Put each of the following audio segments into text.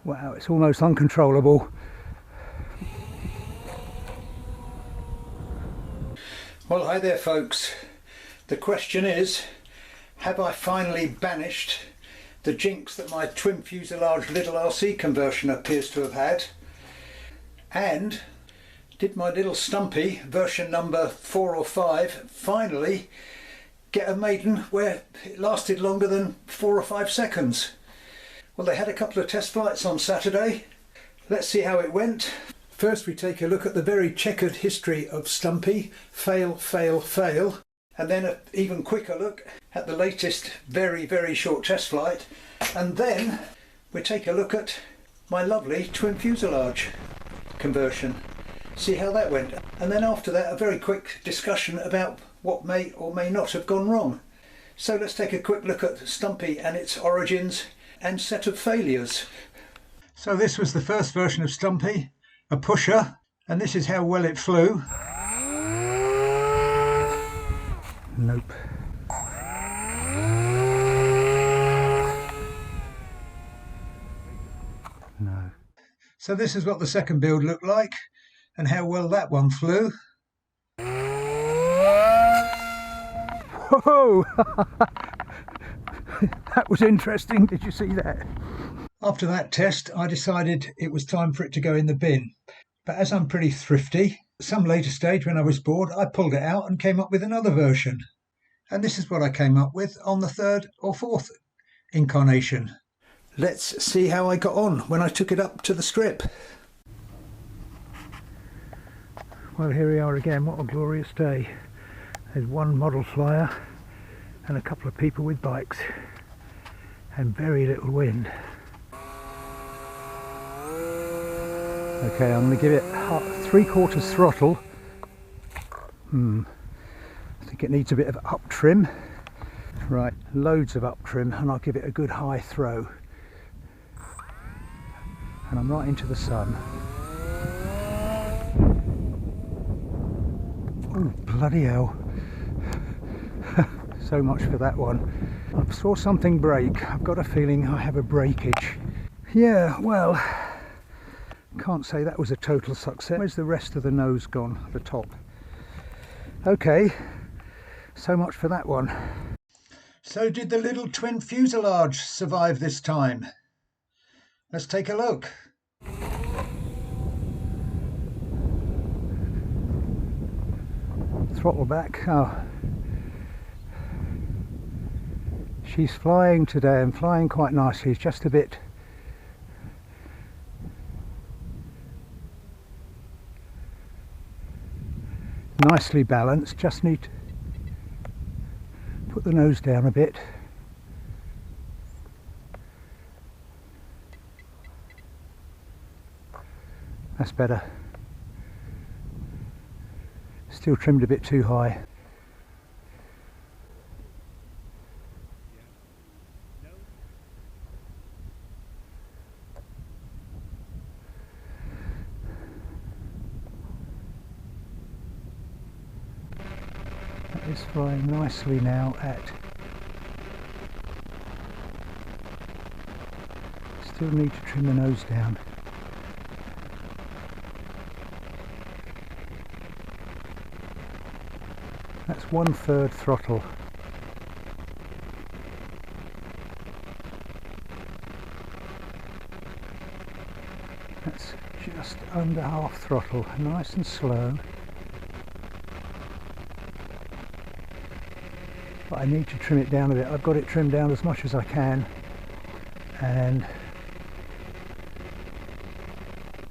Wow, it's almost uncontrollable. Well, hi there folks. The question is, have I finally banished the jinx that my twin fuselage Lidl RC conversion appears to have had? And did my little Stumpy version number 4 or 5 finally get a maiden where it lasted longer than 4 or 5 seconds? Well, they had a couple of test flights on Saturday. Let's see how it went. First we take a look at the very checkered history of Stumpy, fail, fail, fail, and then an even quicker look at the latest very short test flight, and then we take a look at my lovely twin fuselage conversion, see how that went, and then after that a very quick discussion about what may or may not have gone wrong. So let's take a quick look at Stumpy and its origins and set of failures. So this was the first version of Stumpy, a pusher, and this is how well it flew. Nope. No. So this is what the second build looked like and how well that one flew. Whoa! That was interesting, did you see that? After that test I decided it was time for it to go in the bin, but as I'm pretty thrifty, at some later stage when I was bored I pulled it out and came up with another version, and this is what I came up with on the 3rd or 4th incarnation. Let's see how I got on when I took it up to the strip. Well, here we are again. What a glorious day. There's one model flyer and a couple of people with bikes and very little wind. Okay, I'm going to give it 3/4 throttle. I think it needs a bit of up trim. Right, loads of up trim, and I'll give it a good high throw. And I'm right into the sun. Oh, bloody hell. So much for that one. I saw something break. I've got a feeling I have a breakage. Yeah, well, can't say that was a total success. Where's the rest of the nose gone? The top. Okay, so much for that one. So did the little twin fuselage survive this time? Let's take a look. Throttle back. Oh. She's flying today and flying quite nicely. It's just a bit nicely balanced. Just need to put the nose down a bit. That's better. Still trimmed a bit too high. That is flying nicely now at... Still need to trim the nose down. That's 1/3 throttle. That's just under half throttle, nice and slow. But I need to trim it down a bit. I've got it trimmed down as much as I can, and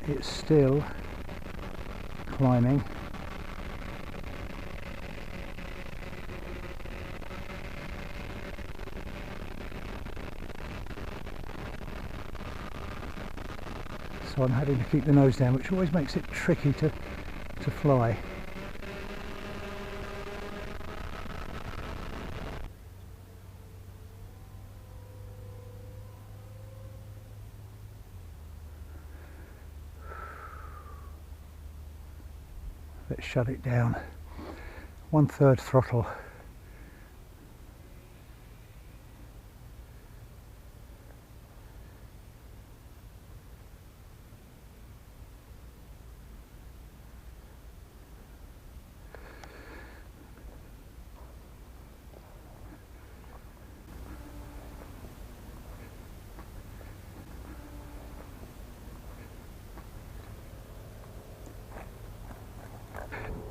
it's still climbing. So I'm having to keep the nose down, which always makes it tricky to fly. Let's shut it down. 1/3 throttle.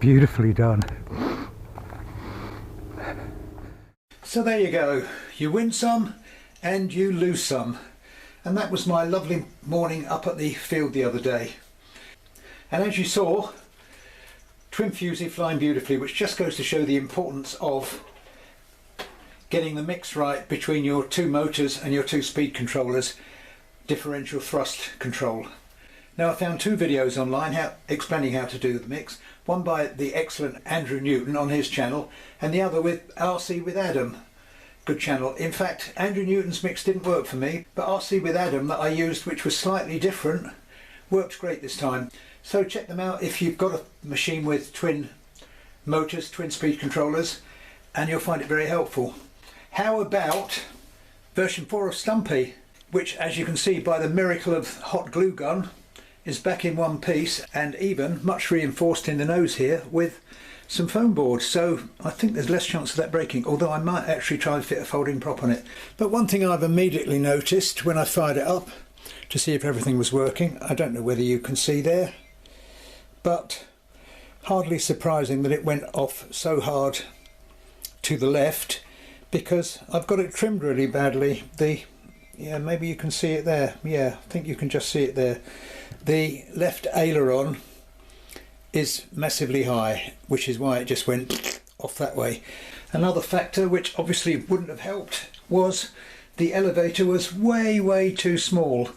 beautifully done. So there you go, you win some and you lose some. And that was my lovely morning up at the field the other day. And as you saw, twin Fusi flying beautifully, which just goes to show the importance of getting the mix right between your two motors and your two speed controllers, differential thrust control. Now I found two videos online explaining how to do the mix, one by the excellent Andrew Newton on his channel and the other with RC with Adam. Good channel. In fact, Andrew Newton's mix didn't work for me, but RC with Adam that I used, which was slightly different, worked great this time. So check them out if you've got a machine with twin motors, twin speed controllers, and you'll find it very helpful. How about version 4 of Stumpy, which as you can see by the miracle of hot glue gun is back in one piece and even much reinforced in the nose here with some foam board, so I think there's less chance of that breaking, although I might actually try and fit a folding prop on it. But one thing I've immediately noticed when I fired it up to see if everything was working, I don't know whether you can see there, but hardly surprising that it went off so hard to the left, because I've got it trimmed really badly. Yeah, maybe you can see it there. Yeah, I think you can just see it there. The left aileron is massively high, which is why it just went off that way. Another factor which obviously wouldn't have helped was the elevator was way too small.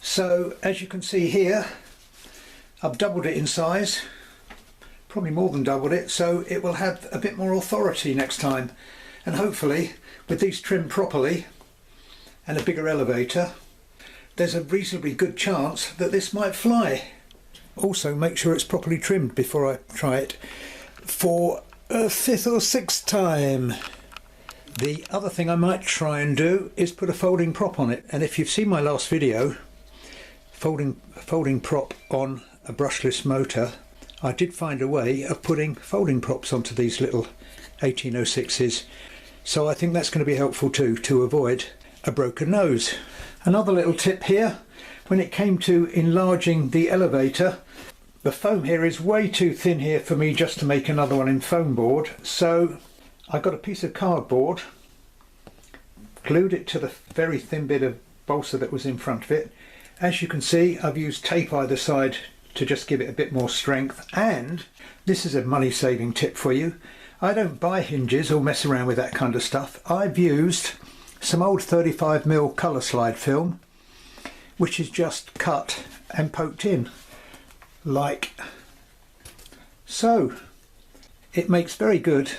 So as you can see here, I've doubled it in size, probably more than doubled it, so it will have a bit more authority next time. And hopefully with these trimmed properly and a bigger elevator, there's a reasonably good chance that this might fly. Also make sure it's properly trimmed before I try it for a 5th or 6th time. The other thing I might try and do is put a folding prop on it, and if you've seen my last video, folding prop on a brushless motor, I did find a way of putting folding props onto these little 1806s, so I think that's going to be helpful too, to avoid a broken nose. Another little tip here, when it came to enlarging the elevator, the foam here is way too thin here for me just to make another one in foam board, so I got a piece of cardboard, glued it to the very thin bit of balsa that was in front of it. As you can see, I've used tape either side to just give it a bit more strength, and this is a money saving tip for you. I don't buy hinges or mess around with that kind of stuff. I've used some old 35mm colour slide film, which is just cut and poked in like so. It makes very good,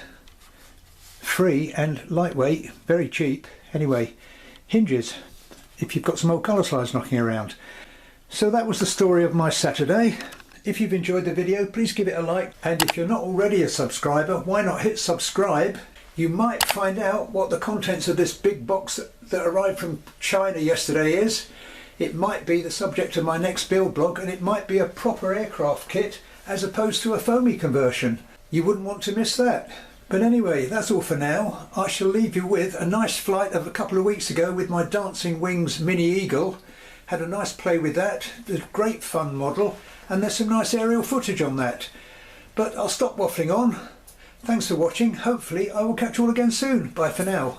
free and lightweight, very cheap anyway, hinges if you've got some old colour slides knocking around. So that was the story of my Saturday. If you've enjoyed the video, please give it a like, and if you're not already a subscriber, why not hit subscribe? You might find out what the contents of this big box that arrived from China yesterday is. It might be the subject of my next build blog, and it might be a proper aircraft kit as opposed to a foamy conversion. You wouldn't want to miss that. But anyway, that's all for now. I shall leave you with a nice flight of a couple of weeks ago with my Dancing Wings Mini Eagle. Had a nice play with that. It's a great fun model, and there's some nice aerial footage on that. But I'll stop waffling on. Thanks for watching. Hopefully I will catch you all again soon. Bye for now.